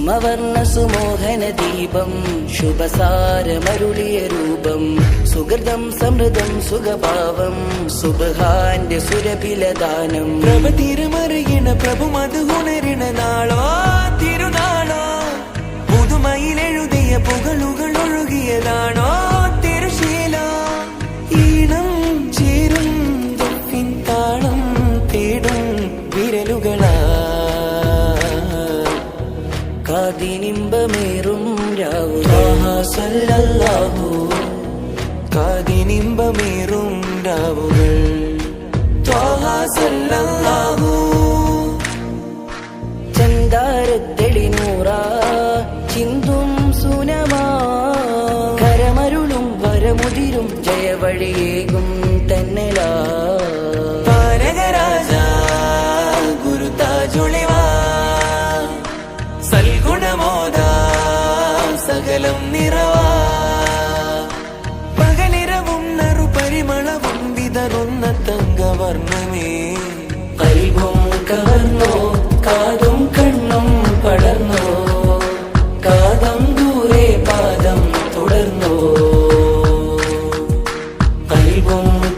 സുമവർണ്ണ സുമോഹന ദീപം ശുഭസാരമരുളിയ രൂപം സുഹൃതം സമൃദ്ധം സുഖഭാവം സുബ്ഹാന്റെ സുരഭിലദാനം പ്രഭ തിരുമറിയണ പ്രഭു മധു ഉണരണ നാളോ തിരുനാളോ പുതുമയിലെഴുതിയ പുകളുകൾ ഒഴുകിയതാണോ തിരുശീല ഈണം ചേരും തൊപ്പിൻ താളം തേടും വിരലുകളാ കാതിനിമ്പമേറും രാവുകൾ കാതിനിമ്പമേറും രാവുകൾ ചന്ദാരത്തെളിനൂറ ചിന്തും സുനമാ കരമരുളും വരമുതിരും ജയവഴിയേകും തന്നലാ താരകരാജ ഗുരുതാജുളിവാ സൽഗുണമോദ സകലം നിറവാ പകലിരവും നറുപരിമളവും വിതറുന്ന തങ്കവർണ്ണമേ